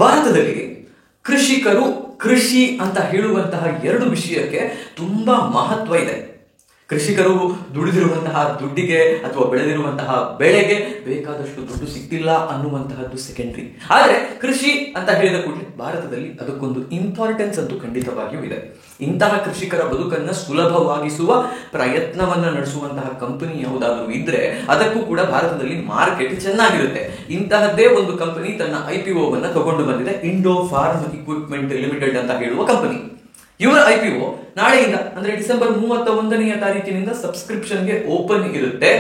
ಭಾರತದಲ್ಲಿ ಕೃಷಿಕರು ಕೃಷಿ ಅಂತ ಹೇಳುವಂತಹ ಎರಡು ವಿಷಯಕ್ಕೆ ತುಂಬಾ ಮಹತ್ವ ಇದೆ. ಕೃಷಿಕರು ದುಡಿದಿರುವಂತಹ ದುಡ್ಡಿಗೆ ಅಥವಾ ಬೆಳೆದಿರುವಂತಹ ಬೆಳೆಗೆ ಬೇಕಾದಷ್ಟು ದುಡ್ಡು ಸಿಕ್ತಿಲ್ಲ ಅನ್ನುವಂತಹದ್ದು ಸೆಕೆಂಡ್ರಿ. ಆದರೆ ಕೃಷಿ ಅಂತ ಹೇಳಿದ ಕೂಡಲೇ ಭಾರತದಲ್ಲಿ ಅದಕ್ಕೊಂದು ಇಂಪಾರ್ಟೆನ್ಸ್ ಅಂತೂ ಖಂಡಿತವಾಗಿಯೂ ಇದೆ. ಇಂತಹ ಕೃಷಿಕರ ಬದುಕನ್ನ ಸುಲಭವಾಗಿಸುವ ಪ್ರಯತ್ನವನ್ನ ನಡೆಸುವಂತಹ ಕಂಪನಿ ಯಾವುದಾದ್ರೂ ಇದ್ರೆ ಅದಕ್ಕೂ ಕೂಡ ಭಾರತದಲ್ಲಿ ಮಾರ್ಕೆಟ್ ಚೆನ್ನಾಗಿರುತ್ತೆ. ಇಂತಹದ್ದೇ ಒಂದು ಕಂಪನಿ ತನ್ನ IPO ವನ್ನ ತಗೊಂಡು ಬಂದಿದೆ, ಇಂಡೋ ಫಾರ್ಮ್ ಇಕ್ವಿಪ್ಮೆಂಟ್ ಲಿಮಿಟೆಡ್ ಅಂತ ಹೇಳುವ ಕಂಪನಿ. ಇವರ IPO ನಾಳೆಯಿಂದ ಅಂದ್ರೆ ಡಿಸೆಂಬರ್ 31ನೇ ತಾರೀಕಿನಿಂದ ಸಬ್ಸ್ಕ್ರಿಪ್ಷನ್ಗೆ ಓಪನ್ ಇರುತ್ತೆ.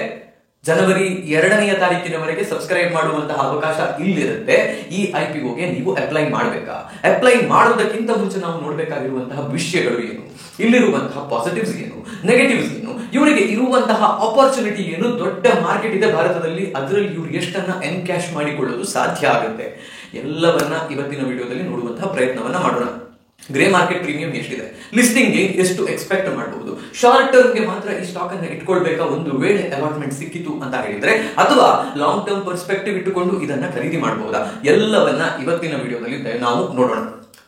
ಜನವರಿ 2ನೇ ತಾರೀಕಿನವರೆಗೆ ಸಬ್ಸ್ಕ್ರೈಬ್ ಮಾಡುವಂತಹ ಅವಕಾಶ ಇಲ್ಲಿರುತ್ತೆ. ಈ IPOಗೆ ನೀವು ಅಪ್ಲೈ ಮಾಡಬೇಕಾ? ಅಪ್ಲೈ ಮಾಡೋದಕ್ಕಿಂತ ಮುಂಚೆ ನಾವು ನೋಡಬೇಕಾಗಿರುವಂತಹ ವಿಷಯಗಳು ಏನು, ಇಲ್ಲಿರುವಂತಹ ಪಾಸಿಟಿವ್ಸ್ ಏನು, ನೆಗೆಟಿವ್ಸ್ ಏನು, ಇವರಿಗೆ ಇರುವಂತಹ ಆಪರ್ಚುನಿಟಿ ಏನು, ದೊಡ್ಡ ಮಾರ್ಕೆಟ್ ಇದೆ ಭಾರತದಲ್ಲಿ, ಅದರಲ್ಲಿ ಇವರು ಎಷ್ಟನ್ನ ಎನ್ಕ್ಯಾಶ್ ಮಾಡಿಕೊಳ್ಳಲು ಸಾಧ್ಯ ಆಗುತ್ತೆ, ಎಲ್ಲವನ್ನ ಇವತ್ತಿನ ವಿಡಿಯೋದಲ್ಲಿ ನೋಡುವಂತಹ ಪ್ರಯತ್ನವನ್ನ ಮಾಡೋಣ. ಗ್ರೇ ಮಾರ್ಕೆಟ್ ಪ್ರೀಮಿಯಂ ಎಷ್ಟಿದೆ, ಲಿಸ್ಟಿಂಗ್ ಎಷ್ಟು ಎಕ್ಸ್ಪೆಕ್ಟ್ ಮಾಡಬಹುದು, ಶಾರ್ಟ್ ಟರ್ಮ್ ಗೆ ಮಾತ್ರ ಈ ಸ್ಟಾಕ್ ಅನ್ನು ಇಟ್ಕೊಳ್ಬೇಕಾ ಒಂದು ವೇಳೆ ಅಲಾಟ್ಮೆಂಟ್ ಸಿಕ್ಕಿತು ಅಂತ ಹೇಳಿದ್ರೆ, ಅಥವಾ ಲಾಂಗ್ ಟರ್ಮ್ ಪರ್ಸ್ಪೆಕ್ಟಿವ್ ಇಟ್ಟುಕೊಂಡು ಇದನ್ನ ಖರೀದಿ ಮಾಡಬಹುದಾ, ಎಲ್ಲವನ್ನ ಇವತ್ತಿನ ವಿಡಿಯೋದಲ್ಲಿ ನಾವು ನೋಡೋಣ.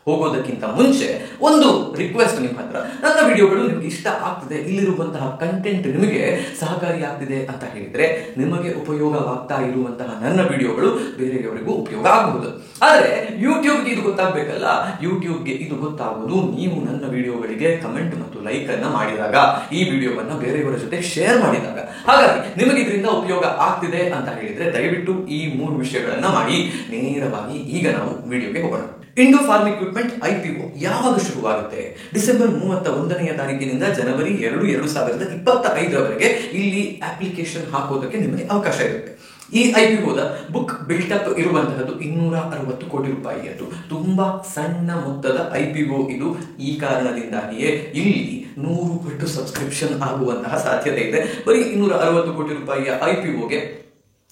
ಹೋಗೋದಕ್ಕಿಂತ ಮುಂಚೆ ಒಂದು ರಿಕ್ವೆಸ್ಟ್ ನಿಮ್ಮ ಹತ್ರ, ನನ್ನ ವಿಡಿಯೋಗಳು ನಿಮ್ಗೆ ಇಷ್ಟ ಆಗ್ತಿದೆ, ಇಲ್ಲಿರುವಂತಹ ಕಂಟೆಂಟ್ ನಿಮಗೆ ಸಹಕಾರಿ ಆಗ್ತಿದೆ ಅಂತ ಹೇಳಿದ್ರೆ, ನಿಮಗೆ ಉಪಯೋಗವಾಗ್ತಾ ಇರುವಂತಹ ನನ್ನ ವಿಡಿಯೋಗಳು ಬೇರೆಯವರಿಗೂ ಉಪಯೋಗ ಆಗಬಹುದು. ಆದರೆ ಯೂಟ್ಯೂಬ್ಗೆ ಇದು ಗೊತ್ತಾಗಬೇಕಲ್ಲ. ಯೂಟ್ಯೂಬ್ಗೆ ಇದು ಗೊತ್ತಾಗೋದು ನೀವು ನನ್ನ ವಿಡಿಯೋಗಳಿಗೆ ಕಮೆಂಟ್ ಮತ್ತು ಲೈಕ್ ಅನ್ನ ಮಾಡಿದಾಗ, ಈ ವಿಡಿಯೋವನ್ನ ಬೇರೆಯವರ ಜೊತೆ ಶೇರ್ ಮಾಡಿದಾಗ. ಹಾಗಾಗಿ ನಿಮಗೆ ಇದರಿಂದ ಉಪಯೋಗ ಆಗ್ತಿದೆ ಅಂತ ಹೇಳಿದ್ರೆ ದಯವಿಟ್ಟು ಈ 3 ವಿಷಯಗಳನ್ನ ಮಾಡಿ. ನೇರವಾಗಿ ಈಗ ನಾವು ವಿಡಿಯೋಗೆ ಹೋಗೋಣ. ಇಂಡೋ ಫಾರ್ಮ್ ಇಕ್ವಿಪ್ಮೆಂಟ್ IPO ಯಾವಾಗ ಶುರುವಾಗುತ್ತೆ? ಡಿಸೆಂಬರ್ 31ನೇ ತಾರೀಕಿನಿಂದ ಜನವರಿ 2, 2025ರವರೆಗೆ ಇಲ್ಲಿ ಅಪ್ಲಿಕೇಶನ್ ಹಾಕೋದಕ್ಕೆ ನಿಮಗೆ ಅವಕಾಶ ಇರುತ್ತೆ. ಈ IPOದ ಬುಕ್ ಬಿಲ್ಟಪ್ ಇರುವಂತಹದ್ದು 260 ಕೋಟಿ ರೂಪಾಯಿಯದ್ದು. ತುಂಬಾ ಸಣ್ಣ ಮೊತ್ತದ IPO ಇದು. ಈ ಕಾರಣದಿಂದಾಗಿಯೇ ಇಲ್ಲಿ 100 ಪಟ್ಟು ಸಬ್ಸ್ಕ್ರಿಪ್ಷನ್ ಆಗುವಂತಹ ಸಾಧ್ಯತೆ ಇದೆ. ಬರೀ 260 ಕೋಟಿ ರೂಪಾಯಿಯ IPOಗೆ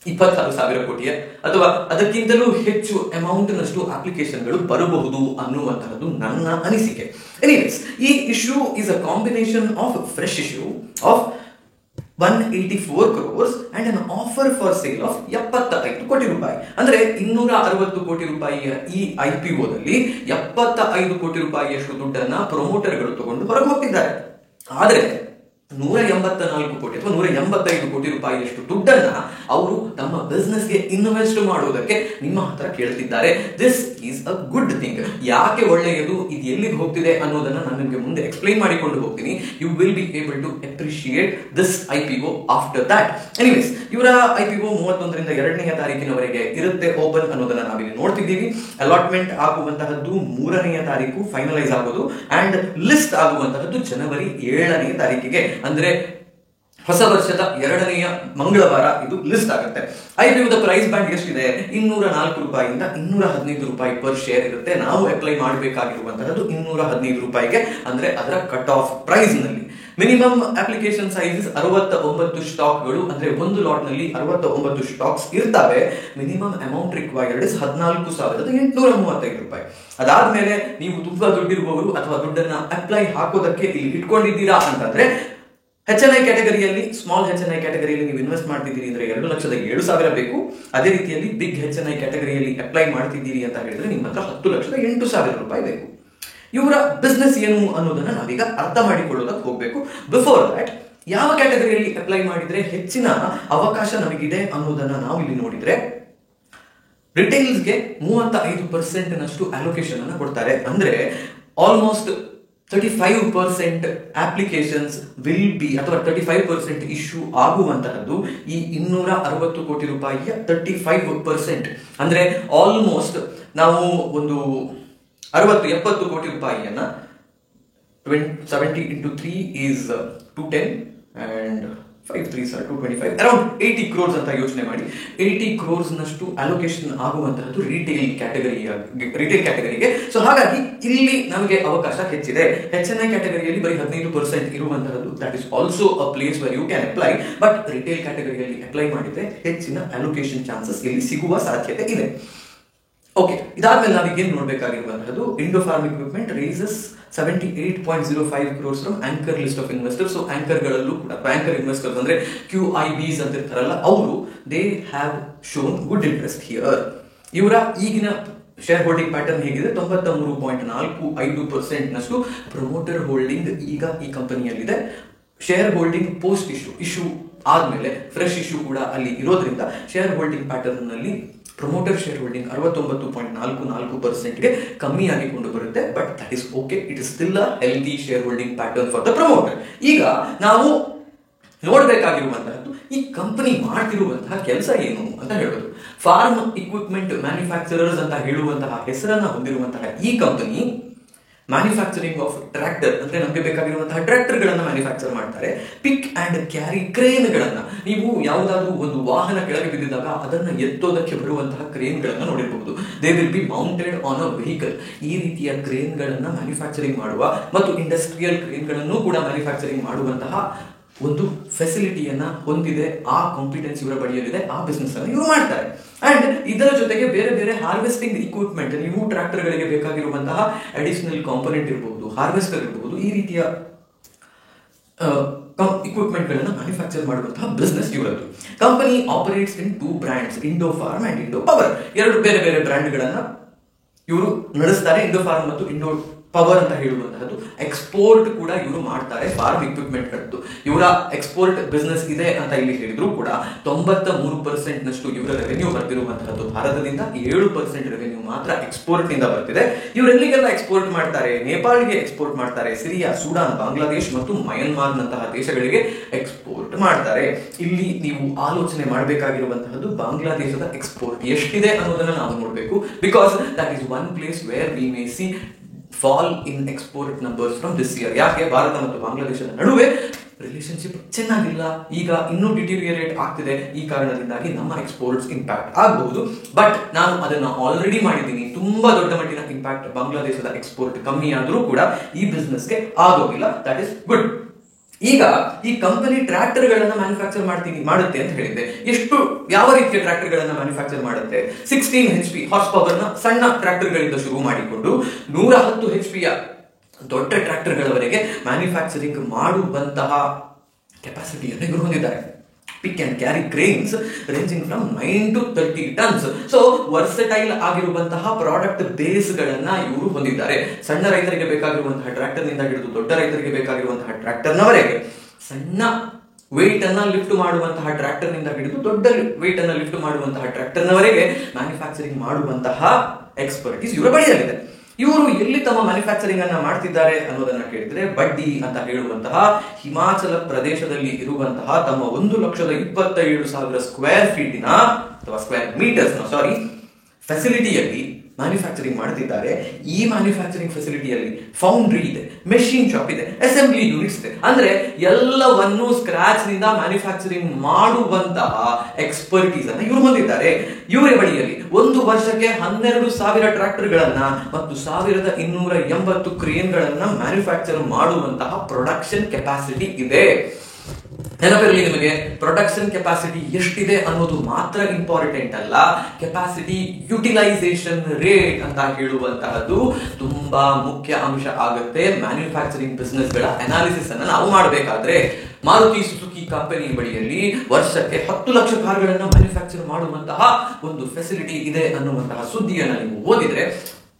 26,000 ಕೋಟಿಯ ಅಥವಾ ಅದಕ್ಕಿಂತಲೂ ಹೆಚ್ಚು ಅಮೌಂಟ್ ನಷ್ಟು ಅಪ್ಲಿಕೇಶನ್ಗಳು ಬರಬಹುದು ಅನ್ನುವಂತಹದ್ದು ನನ್ನ ಅನಿಸಿಕೆ. ಎನಿವೇಸ್, ಈ issue is a combination of fresh issue of 184 crores and an offer for sale of 75 ಕೋಟಿ ರೂಪಾಯಿ. ಅಂದ್ರೆ 260 ಕೋಟಿ ರೂಪಾಯಿಯ ಈ IPOದಲ್ಲಿ 75 ಕೋಟಿ ರೂಪಾಯಿಯಷ್ಟು ದುಡ್ಡನ್ನ ಪ್ರಮೋಟರ್ಗಳು ತಗೊಂಡು ಹೊರಗೆ ಹೋಗ್ತಿದ್ದಾರೆ. ಆದ್ರೆ 184 ಕೋಟಿ ಅಥವಾ 185 ಕೋಟಿ ರೂಪಾಯಿಯಷ್ಟು ದುಡ್ಡನ್ನ ಅವರು ತಮ್ಮ ಬಿಸ್ನೆಸ್ಗೆ ಇನ್ವೆಸ್ಟ್ ಮಾಡುವುದಕ್ಕೆ ನಿಮ್ಮ ಹತ್ರ ಕೇಳ್ತಿದ್ದಾರೆ. This is a good thing. ಯಾಕೆ ಒಳ್ಳೆಯದು, ಇದು ಎಲ್ಲಿಗೆ ಹೋಗ್ತಿದೆ ಅನ್ನೋದನ್ನ ನಾನು ನಿಮಗೆ ಮುಂದೆ ಎಕ್ಸ್ಪ್ಲೈನ್ ಮಾಡಿಕೊಂಡು ಹೋಗ್ತೀನಿ. You will be able to appreciate this IPO after that. Anyways, ಇವರ IPO 31ರಿಂದ 2ನೇ ತಾರೀಕಿನವರೆಗೆ ಇರುತ್ತೆ ಓಪನ್ ಅನ್ನೋದನ್ನ ನಾವಿಲ್ಲಿ ನೋಡ್ತಿದ್ದೀವಿ. ಅಲಾಟ್ಮೆಂಟ್ ಆಗುವಂತಹದ್ದು 3ನೇ ತಾರೀಕು ಫೈನಲೈಸ್ ಆಗೋದು ಅಂಡ್ ಲಿಸ್ಟ್ ಆಗುವಂತಹದ್ದು ಜನವರಿ 7ನೇ ತಾರೀಕಿಗೆ, ಅಂದ್ರೆ ಹೊಸ ವರ್ಷದ 2ನೇ ಮಂಗಳವಾರ ಇದು ಲಿಸ್ಟ್ ಆಗುತ್ತೆ. IPOದ ಪ್ರೈಸ್ ಬ್ಯಾಂಡ್ ಎಷ್ಟಿದೆ? 204 ರೂಪಾಯಿಯಿಂದ 215 ರೂಪಾಯಿ ಪರ್ ಶೇರ್ ಇರುತ್ತೆ. ನಾವು ಅಪ್ಲೈ ಮಾಡಬೇಕಾಗಿರುವಂತಹದ್ದು 215 ರೂಪಾಯಿಗೆ, ಅಂದ್ರೆ ಅದರ ಕಟ್ ಆಫ್ ಪ್ರೈಸ್ ನಲ್ಲಿ. ಮಿನಿಮಮ್ ಅಪ್ಲಿಕೇಶನ್ ಸೈಜ್ 69 ಸ್ಟಾಕ್ಗಳು, ಅಂದ್ರೆ ಒಂದು ಲಾಟ್ ನಲ್ಲಿ 69 ಸ್ಟಾಕ್ಸ್ ಇರ್ತವೆ. ಮಿನಿಮಮ್ ಅಮೌಂಟ್ ರಿಕ್ವೈರ್ಡ್ ಇಸ್ 14,835 ರೂಪಾಯಿ. ಅದಾದ್ಮೇಲೆ ನೀವು ತುಂಬಾ ದುಡ್ಡಿರುವವರು ಅಥವಾ ದುಡ್ಡನ್ನ ಅಪ್ಲೈ ಹಾಕೋದಕ್ಕೆ ಇಲ್ಲಿ ಇಟ್ಕೊಂಡಿದ್ದೀರಾ ಅಂತಂದ್ರೆ, HNI ಕ್ಯಾಟಗರಿಯಲ್ಲಿ, ಸ್ಮಾಲ್ HNI ಕ್ಯಾಟಗರಿಯಲ್ಲಿ ನೀವು ಇನ್ವೆಸ್ಟ್ ಮಾಡ್ತಿದ್ದೀರಿ ಅಂದ್ರೆ 2,07,000 ಬೇಕು. ಅದೇ ರೀತಿಯಲ್ಲಿ ಬಿಗ್ HNI ಕ್ಯಾಟಗರಿಯಲ್ಲಿ ಅಪ್ಲೈ ಮಾಡ್ತಿದ್ದೀರಿ ಅಂತ ಹೇಳಿದ್ರೆ ನಿಮ್ಮ ಹತ್ರ 10,08,000 ರೂಪಾಯಿ ಬೇಕು. ಇವರ ಬಿಸ್ನೆಸ್ ಏನು ಅನ್ನೋದನ್ನ ನಾವೀಗ ಅರ್ಥ ಮಾಡಿಕೊಳ್ಳೋದಕ್ಕೆ ಹೋಗ್ಬೇಕು. ಬಿಫೋರ್ ದಟ್, ಯಾವ ಕ್ಯಾಟಗರಿಯಲ್ಲಿ ಅಪ್ಲೈ ಮಾಡಿದ್ರೆ ಹೆಚ್ಚಿನ ಅವಕಾಶ ನಮಗಿದೆ ಅನ್ನೋದನ್ನ ನಾವು ಇಲ್ಲಿ ನೋಡಿದ್ರೆ, ರಿಟೇಲ್ಸ್ಗೆ 35% ನಷ್ಟು ಅಲೋಕೇಶನ್ ಅನ್ನು ಕೊಡ್ತಾರೆ. ಅಂದ್ರೆ ಆಲ್ಮೋಸ್ಟ್ 35% ಅಪ್ಲಿಕೇಶನ್ಸ್ ವಿಲ್ ಬಿ ಅಥವಾ 35% ಇಶ್ಯೂ ಆಗುವಂತಹದ್ದು ಈ 260 ಕೋಟಿ ರೂಪಾಯಿಯ 35%. ಅಂದ್ರೆ ಆಲ್ಮೋಸ್ಟ್ ನಾವು ಒಂದು 60-70 ಕೋಟಿ ರೂಪಾಯಿಯನ್ನ 70 into 3 is 210 and 5 3s are 225, around 80 crores ಅಂತ ಯೋಚನೆ ಮಾಡಿ. 80 crores ನಷ್ಟು ಅಲೋಕೇಶನ್ ಆಗುವಂತಹದ್ದು ರಿಟೇಲ್ ಕ್ಯಾಟಗರಿಗೆ. ಸೊ ಹಾಗಾಗಿ ಇಲ್ಲಿ ನಮಗೆ ಅವಕಾಶ ಹೆಚ್ಚಿದೆ. HNI ಕ್ಯಾಟಗರಿಯಲ್ಲಿ ಬರೀ 15% ಇರುವಂತಹದ್ದು, that is also a place where you can apply. But retail ಕ್ಯಾಟಗರಿಯಲ್ಲಿ ಅಪ್ಲೈ ಮಾಡಿದ್ರೆ ಹೆಚ್ಚಿನ ಅಲೋಕೇಶನ್ ಚಾನ್ಸಸ್ ಇಲ್ಲಿ ಸಿಗುವ ಸಾಧ್ಯತೆ ಇದೆ. ಓಕೆ, ಇದಾದ್ಮೇಲೆ ನಾವೀಗೇನು ನೋಡಬೇಕಾಗಿರುವಂತಹದ್ದು, Indo farm equipment raises 78.05 crores from anchor list of investors. So ಆಂಕರ್ಗಳಲ್ಲೂ ಕೂಡ ಆಂಕರ್ ಇನ್ವೆಸ್ಟರ್ಸ್ ಅಂದ್ರೆ QIBs ಅಂತ ಇರ್ತಾರಲ್ಲ, ಅವರು they have shown good interest here. ಇವರ ಈಗಿನ ಶೇರ್ ಹೋಲ್ಡಿಂಗ್ ಪ್ಯಾಟರ್ನ್ ಹೇಗಿದೆ, 93.45% ಪ್ರಮೋಟರ್ ಹೋಲ್ಡಿಂಗ್ ಈಗ ಈ ಕಂಪನಿಯಲ್ಲಿದೆ. ಶೇರ್ ಹೋಲ್ಡಿಂಗ್ ಪೋಸ್ಟ್ ಇಶ್ಯೂ ಆದ್ಮೇಲೆ ಫ್ರೆಶ್ ಇಶ್ಯೂ ಕೂಡ ಅಲ್ಲಿ ಇರೋದ್ರಿಂದ ಶೇರ್ ಹೋಲ್ಡಿಂಗ್ ಪ್ಯಾಟರ್ನ್ ನಲ್ಲಿ ಪ್ರಮೋಟರ್ ಶೇರ್ ಹೋಲ್ಡಿಂಗ್ 69.44%ಗೆ ಕಮ್ಮಿ ಆಗಿಕೊಂಡು ಬರುತ್ತೆ. But that is okay, it is still a healthy share holding pattern for the promoter. ಈಗ ನಾವು ನೋಡಬೇಕಾಗಿರುವಂತಹದ್ದು ಈ ಕಂಪನಿ ಮಾಡ್ತಿರುವಂತಹ ಕೆಲಸ ಏನು ಅಂತ ಹೇಳೋದು. ಫಾರ್ಮ್ ಇಕ್ವಿಪ್ಮೆಂಟ್ ಮ್ಯಾನುಫ್ಯಾಕ್ಚರರ್ಸ್ ಅಂತ ಹೇಳುವಂತಹ ಹೆಸರನ್ನ ಹೊಂದಿರುವಂತಹ ಈ ಕಂಪನಿ ಮ್ಯಾನುಫ್ಯಾಕ್ಚರಿಂಗ್ ಆಫ್ ಟ್ರ್ಯಾಕ್ಟರ್ ಅಂದ್ರೆ ನಮಗೆ ಬೇಕಾಗಿರುವಂತಹ ಟ್ರ್ಯಾಕ್ಟರ್ ಗಳನ್ನ ಮ್ಯಾನುಫ್ಯಾಕ್ಚರ್ ಮಾಡ್ತಾರೆ. ಪಿಕ್ ಅಂಡ್ ಕ್ಯಾರಿ ಕ್ರೇನ್ ಗಳನ್ನ, ನೀವು ಯಾವುದಾದ್ರೂ ಒಂದು ವಾಹನ ಕೆಳಗೆ ಬಿದ್ದಿದ್ದಾಗ ಅದನ್ನ ಎತ್ತೋದಕ್ಕೆ ಬರುವಂತಹ ಕ್ರೇನ್ ಗಳನ್ನ ನೋಡಿರಬಹುದು. They will be mounted on a vehicle. ಈ ರೀತಿಯ ಕ್ರೇನ್ ಗಳನ್ನ ಮ್ಯಾನುಫ್ಯಾಕ್ಚರಿಂಗ್ ಮಾಡುವ ಮತ್ತು ಇಂಡಸ್ಟ್ರಿಯಲ್ ಕ್ರೇನ್ ಗಳನ್ನು ಕೂಡ ಮ್ಯಾನುಫ್ಯಾಕ್ಚರಿಂಗ್ ಮಾಡುವಂತಹ ಒಂದು ಫೆಸಿಲಿಟಿಯನ್ನ ಹೊಂದಿದೆ. ಆ ಕಾಂಪಿಟೆನ್ಸ್ ಇವರ ಬಳಿಯಲ್ಲಿದೆ. ಆ ಬಿಸ್ನೆಸ್ ಅನ್ನು ಇವರು ಮಾಡ್ತಾರೆ. ಅಂಡ್ ಇದರ ಜೊತೆಗೆ ಬೇರೆ ಬೇರೆ ಹಾರ್ವೆಸ್ಟಿಂಗ್ ಇಕ್ವಿಪ್ಮೆಂಟ್, ನೀವು ಟ್ರಾಕ್ಟರ್ ಗಳಿಗೆ ಬೇಕಾಗಿರುವಂತಹ ಅಡಿಷನಲ್ ಕಾಂಪೊನೆಂಟ್ ಇರಬಹುದು, ಹಾರ್ವೆಸ್ಟರ್ ಇರಬಹುದು, ಈ ರೀತಿಯ ಇಕ್ವಿಪ್ಮೆಂಟ್ ಗಳನ್ನ ಮ್ಯಾನುಫ್ಯಾಕ್ಚರ್ ಮಾಡುವಂತಹ ಬಿಸ್ನೆಸ್ ಇವರದ್ದು. Company operates in 2 brands, Indo Farm and Indo Power. ಎರಡು ಬೇರೆ ಬೇರೆ ಬ್ರ್ಯಾಂಡ್ ಗಳನ್ನ ಇವರು ನಡೆಸ್ತಾರೆ. ಇಂಡೋ ಫಾರ್ಮ್ ಮತ್ತು ಇಂಡೋ ಪವರ್ ಅಂತ ಹೇಳುವಂತಹದ್ದು. ಎಕ್ಸ್ಪೋರ್ಟ್ ಕೂಡ ಇವರು ಮಾಡ್ತಾರೆ ಫಾರ್ಮ್ ಇಕ್ವಿಪ್ಮೆಂಟ್ ಗಳದ್ದು. ಇವರ ಎಕ್ಸ್ಪೋರ್ಟ್ ಬಿಸ್ನೆಸ್ ಇದೆ ಅಂತ ಇಲ್ಲಿ ಹೇಳಿದ್ರು ಕೂಡ 93% ಇವರ ರೆವೆನ್ಯೂ ಬರ್ತಿರುವಂತಹದ್ದು ಭಾರತದಿಂದ, 7% ರೆವೆನ್ಯೂ ಮಾತ್ರ ಎಕ್ಸ್ಪೋರ್ಟ್ ನಿಂದ ಬರ್ತಿದೆ. ಇವರೆಲ್ಲಿಗೆಲ್ಲ ಎಕ್ಸ್ಪೋರ್ಟ್ ಮಾಡ್ತಾರೆ? ನೇಪಾಳ್ಗೆ ಎಕ್ಸ್ಪೋರ್ಟ್ ಮಾಡ್ತಾರೆ, ಸಿರಿಯಾ, ಸುಡಾನ್, ಬಾಂಗ್ಲಾದೇಶ್ ಮತ್ತು ಮಯನ್ಮಾರ್ ನಂತಹ ದೇಶಗಳಿಗೆ ಎಕ್ಸ್ಪೋರ್ಟ್ ಮಾಡ್ತಾರೆ. ಇಲ್ಲಿ ನೀವು ಆಲೋಚನೆ ಮಾಡಬೇಕಾಗಿರುವಂತಹದ್ದು ಬಾಂಗ್ಲಾದೇಶದ ಎಕ್ಸ್ಪೋರ್ಟ್ ಎಷ್ಟಿದೆ ಅನ್ನೋದನ್ನ ನಾವು ನೋಡಬೇಕು. Because that is one place where we may C fall in export numbers from this year. ಯಾಕೆ? ಭಾರತ ಮತ್ತು ಬಾಂಗ್ಲಾದೇಶದ ನಡುವೆ ರಿಲೇಶನ್ಶಿಪ್ ಚೆನ್ನಾಗಿಲ್ಲ, ಈಗ ಇನ್ನೂ ಡಿಟೀರಿಯರೇಟ್ ಆಗ್ತಿದೆ. ಈ ಕಾರಣದಿಂದಾಗಿ ನಮ್ಮ ಎಕ್ಸ್ಪೋರ್ಟ್ಸ್ ಇಂಪ್ಯಾಕ್ಟ್ ಆಗಬಹುದು. ಬಟ್ ನಾನು ಅದನ್ನ ಆಲ್ರೆಡಿ ಮಾಡಿದ್ದೀನಿ. ತುಂಬಾ ದೊಡ್ಡ ಮಟ್ಟಿನ ಇಂಪ್ಯಾಕ್ಟ್ ಬಾಂಗ್ಲಾದೇಶದ ಎಕ್ಸ್ಪೋರ್ಟ್ ಕಮ್ಮಿ ಆದ್ರೂ ಕೂಡ ಈ ಬಿಸ್ನೆಸ್ಗೆ ಆಗೋದಿಲ್ಲ. That is good. ಈಗ ಈ ಕಂಪನಿ ಟ್ರ್ಯಾಕ್ಟರ್ ಗಳನ್ನ ಮ್ಯಾನುಫ್ಯಾಕ್ಚರ್ ಮಾಡುತ್ತೆ ಅಂತ ಹೇಳಿದ್ದೆ. ಯಾವ ರೀತಿಯ ಟ್ರ್ಯಾಕ್ಟರ್ ಗಳನ್ನ ಮ್ಯಾನುಫ್ಯಾಕ್ಚರ್ ಮಾಡುತ್ತೆ? 16 HP ಹಾರ್ಸ್ ಪವರ್ ನ ಸಣ್ಣ ಟ್ರ್ಯಾಕ್ಟರ್ ಗಳಿಂದ ಶುರು ಮಾಡಿಕೊಂಡು 110 HP ದೊಡ್ಡ ಟ್ರ್ಯಾಕ್ಟರ್ ಗಳವರೆಗೆ ಮ್ಯಾನುಫ್ಯಾಕ್ಚರಿಂಗ್ ಮಾಡುವಂತಹ ಕೆಪಾಸಿಟಿಯನ್ನು ಇವರು ಹೊಂದಿದ್ದಾರೆ. Pick and carry cranes ranging from 9 to 30 tons. So versatile ಆಗಿರುವಂತಹ ಪ್ರಾಡಕ್ಟ್ ಬೇಸ್ ಗಳನ್ನ ಇವರು ಹೊಂದಿದ್ದಾರೆ. ಸಣ್ಣ ರೈತರಿಗೆ ಬೇಕಾಗಿರುವಂತಹ ಟ್ರ್ಯಾಕ್ಟರ್ ನಿಂದ ಹಿಡಿದು ದೊಡ್ಡ ರೈತರಿಗೆ ಬೇಕಾಗಿರುವಂತಹ ಟ್ರ್ಯಾಕ್ಟರ್ ನವರೆಗೆ, ಸಣ್ಣ ವೇಟ್ ಅನ್ನ ಲಿಫ್ಟ್ ಮಾಡುವಂತಹ ಟ್ರ್ಯಾಕ್ಟರ್ ನಿಂದ ಹಿಡಿದು ದೊಡ್ಡ ವೇಟ್ ಅನ್ನ ಲಿಫ್ಟ್ ಮಾಡುವಂತಹ ಟ್ರ್ಯಾಕ್ಟರ್ ನವರೆಗೆ ಮ್ಯಾನುಫ್ಯಾಕ್ಚರಿಂಗ್ ಮಾಡುವಂತಹ ಎಕ್ಸ್ಪರ್ಟೀಸ್ ಇವರ ಬಳಿಯಲ್ಲಿದೆ. ಇವರು ಎಲ್ಲಿ ತಮ್ಮ ಮ್ಯಾನುಫ್ಯಾಕ್ಚರಿಂಗ್ ಅನ್ನ ಮಾಡ್ತಿದ್ದಾರೆ ಅನ್ನೋದನ್ನ ಕೇಳಿದ್ರೆ, ಬಡ್ಡಿ ಅಂತ ಹೇಳುವಂತಹ ಹಿಮಾಚಲ ಪ್ರದೇಶದಲ್ಲಿ ಇರುವಂತಹ ತಮ್ಮ 1,27,000 ಸ್ಕ್ವೇರ್ ಫೀಟಿನ ಅಥವಾ ಸ್ಕ್ವೇರ್ ಮೀಟರ್ಸ್ ಫೆಸಿಲಿಟಿಯಲ್ಲಿ ಮ್ಯಾನುಫ್ಯಾಕ್ಚರಿಂಗ್ ಮಾಡುತ್ತಿದ್ದಾರೆ. ಈ ಮ್ಯಾನುಫ್ಯಾಕ್ಚರಿಂಗ್ ಫೆಸಿಲಿಟಿಯಲ್ಲಿ ಫೌಂಡ್ರಿ ಇದೆ, ಮೆಷಿನ್ ಶಾಪ್ ಇದೆ, ಅಸೆಂಬ್ಲಿ ಯೂನಿಟ್ಸ್ ಇದೆ. ಅಂದ್ರೆ ಎಲ್ಲವನ್ನೂ ಸ್ಕ್ರಾಚ್ ನಿಂದ ಮ್ಯಾನುಫ್ಯಾಕ್ಚರಿಂಗ್ ಮಾಡುವಂತಹ ಎಕ್ಸ್ಪರ್ಟೀಸ್ ಅನ್ನ ಇವರು ಹೊಂದಿದ್ದಾರೆ. ಇವರ ಬಳಿಯಲ್ಲಿ ಒಂದು ವರ್ಷಕ್ಕೆ 12,000 ಟ್ರ್ಯಾಕ್ಟರ್ ಗಳನ್ನ ಮತ್ತು 1,280 ಕ್ರೇನ್ ಗಳನ್ನ ಮ್ಯಾನುಫ್ಯಾಕ್ಚರ್ ಮಾಡುವಂತಹ ಪ್ರೊಡಕ್ಷನ್ ಕೆಪಾಸಿಟಿ ಇದೆ. ನೆನಪಿರಲಿ ನಿಮಗೆ, ಪ್ರೊಡಕ್ಷನ್ ಕೆಪಾಸಿಟಿ ಎಷ್ಟಿದೆ ಅನ್ನೋದು ಮಾತ್ರ ಇಂಪಾರ್ಟೆಂಟ್ ಅಲ್ಲ, ಕೆಪಾಸಿಟಿ ಯುಟಿಲೈಸೇಷನ್ ರೇಟ್ ಅಂತ ಹೇಳುವಂತಹದ್ದು ತುಂಬಾ ಮುಖ್ಯ ಅಂಶ ಆಗುತ್ತೆ ಮ್ಯಾನುಫ್ಯಾಕ್ಚರಿಂಗ್ ಬಿಸ್ನೆಸ್ ಗಳ ಅನಾಲಿಸಿಸ್ ಅನ್ನ ನಾವು ಮಾಡಬೇಕಾದ್ರೆ. ಮಾರುತಿ ಸುಜುಕಿ ಕಂಪನಿ ಬಳಿಯಲ್ಲಿ ವರ್ಷಕ್ಕೆ 10 ಲಕ್ಷ ಕಾರ್ಗಳನ್ನ ಮ್ಯಾನುಫ್ಯಾಕ್ಚರ್ ಮಾಡುವಂತಹ ಒಂದು ಫೆಸಿಲಿಟಿ ಇದೆ ಅನ್ನುವಂತಹ ಸುದ್ದಿಯನ್ನ ನೀವು ಓದಿದ್ರೆ